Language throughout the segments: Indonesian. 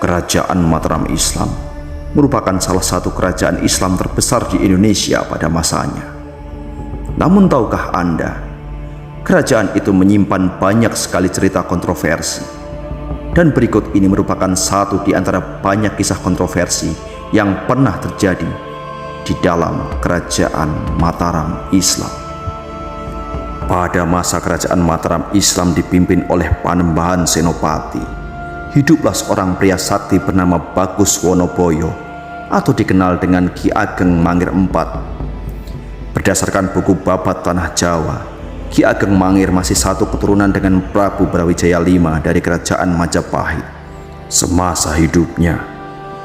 Kerajaan Mataram Islam merupakan salah satu kerajaan Islam terbesar di Indonesia pada masanya. Namun tahukah Anda, kerajaan itu menyimpan banyak sekali cerita kontroversi. Dan berikut ini merupakan satu di antara banyak kisah kontroversi yang pernah terjadi di dalam kerajaan Mataram Islam. Pada masa kerajaan Mataram Islam dipimpin oleh Panembahan Senopati, hiduplah seorang pria sakti bernama Bagus Wonoboyo atau dikenal dengan Ki Ageng Mangir IV. Berdasarkan buku Babat Tanah Jawa, Ki Ageng Mangir masih satu keturunan dengan Prabu Brawijaya V dari kerajaan Majapahit. Semasa hidupnya,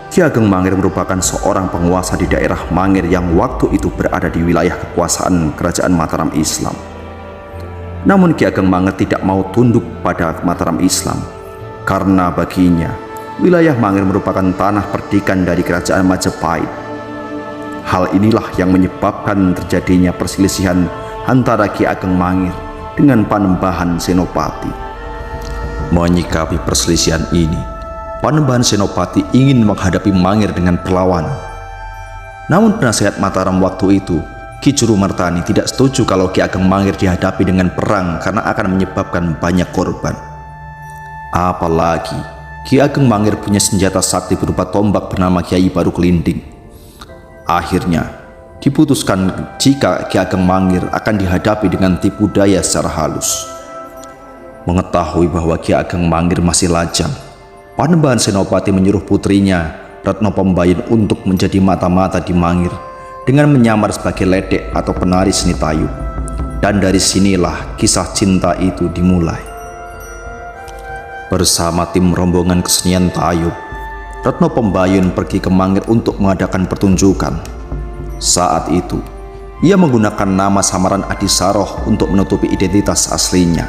Ki Ageng Mangir merupakan seorang penguasa di daerah Mangir yang waktu itu berada di wilayah kekuasaan kerajaan Mataram Islam. Namun Ki Ageng Mangir tidak mau tunduk pada Mataram Islam karena baginya wilayah Mangir merupakan tanah perdikan dari kerajaan Majapahit. Hal inilah yang menyebabkan terjadinya perselisihan antara Ki Ageng Mangir dengan Panembahan Senopati. Menyikapi perselisihan ini, Panembahan Senopati ingin menghadapi Mangir dengan perlawanan. Namun penasehat Mataram waktu itu, Ki Jurumartani, tidak setuju kalau Ki Ageng Mangir dihadapi dengan perang karena akan menyebabkan banyak korban. Apalagi Ki Ageng Mangir punya senjata sakti berupa tombak bernama Kyai Baru Kelinding. Akhirnya diputuskan jika Ki Ageng Mangir akan dihadapi dengan tipu daya secara halus. Mengetahui bahwa Ki Ageng Mangir masih lajang, Panembahan Senopati menyuruh putrinya Retno Pembayun untuk menjadi mata-mata di Mangir dengan menyamar sebagai ledek atau penari seni tayub. Dan dari sinilah kisah cinta itu dimulai. Bersama tim rombongan kesenian tayub, Retno Pembayun pergi ke Mangir untuk mengadakan pertunjukan. Saat itu, ia menggunakan nama samaran Adisaroh untuk menutupi identitas aslinya.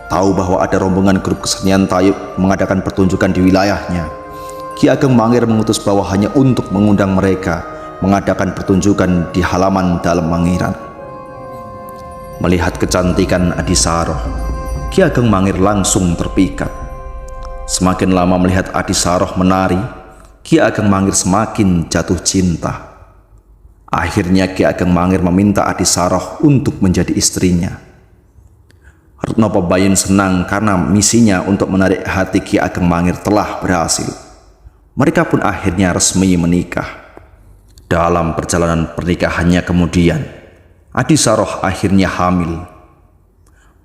Tahu bahwa ada rombongan grup kesenian tayub mengadakan pertunjukan di wilayahnya, Ki Ageng Mangir mengutus bawahannya untuk mengundang mereka mengadakan pertunjukan di halaman dalam Mangiran. Melihat kecantikan Adisaroh, Ki Ageng Mangir langsung terpikat. Semakin lama melihat Adisaroh menari, Ki Ageng Mangir semakin jatuh cinta. Akhirnya Ki Ageng Mangir meminta Adisaroh untuk menjadi istrinya. Retno Pembayun senang karena misinya untuk menarik hati Ki Ageng Mangir telah berhasil. Mereka pun akhirnya resmi menikah. Dalam perjalanan pernikahannya kemudian, Adisaroh akhirnya hamil.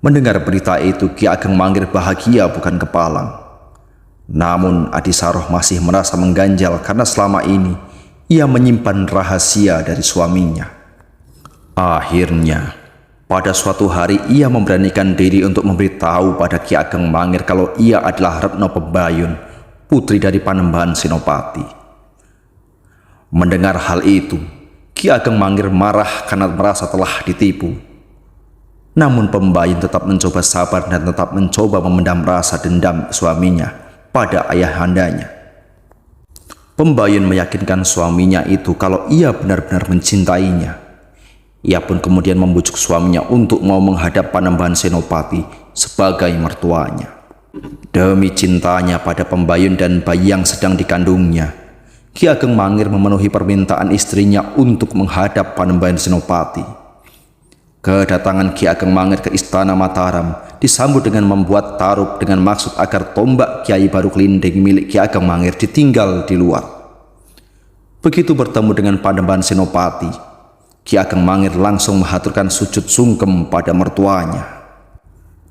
Mendengar berita itu, Ki Ageng Mangir bahagia bukan kepalang. Namun Adisaroh masih merasa mengganjal karena selama ini ia menyimpan rahasia dari suaminya. Akhirnya, pada suatu hari ia memberanikan diri untuk memberitahu pada Ki Ageng Mangir kalau ia adalah Retno Pembayun, putri dari Panembahan Senopati. Mendengar hal itu, Ki Ageng Mangir marah karena merasa telah ditipu. Namun Pembayun tetap mencoba sabar dan tetap mencoba memendam rasa dendam suaminya pada ayahandanya. Pembayun meyakinkan suaminya itu kalau ia benar-benar mencintainya. Ia pun kemudian membujuk suaminya untuk mau menghadap Panembahan Senopati sebagai mertuanya. Demi cintanya pada Pembayun dan bayi yang sedang dikandungnya, Ki Ageng Mangir memenuhi permintaan istrinya untuk menghadap Panembahan Senopati. Kedatangan Ki Ageng Mangir ke Istana Mataram disambut dengan membuat tarup dengan maksud agar tombak Kyai Baru Kelinding milik Ki Ageng Mangir ditinggal di luar. Begitu bertemu dengan Panembahan Senopati, Ki Ageng Mangir langsung mengaturkan sujud sungkem pada mertuanya.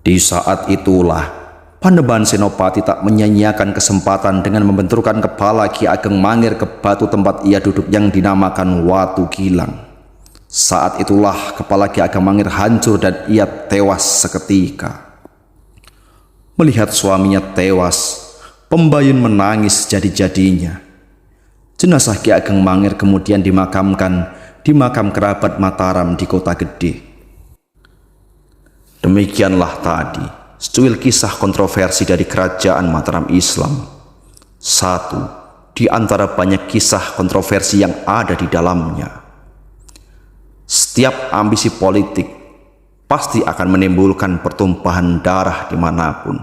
Di saat itulah Panembahan Senopati tak menyia-nyiakan kesempatan dengan membenturkan kepala Ki Ageng Mangir ke batu tempat ia duduk yang dinamakan Watu Gilang. Saat itulah kepala Ki Ageng Mangir hancur dan ia tewas seketika. Melihat suaminya tewas, Pembayun menangis jadi-jadinya. Jenazah Ki Ageng Mangir kemudian dimakamkan di makam kerabat Mataram di Kota Gede. Demikianlah tadi secuil kisah kontroversi dari kerajaan Mataram Islam. Satu di antara banyak kisah kontroversi yang ada di dalamnya. Setiap ambisi politik pasti akan menimbulkan pertumpahan darah dimanapun.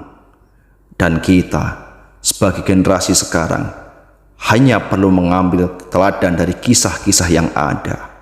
Dan kita Sebagai generasi sekarang, hanya perlu mengambil teladan dari kisah-kisah yang ada.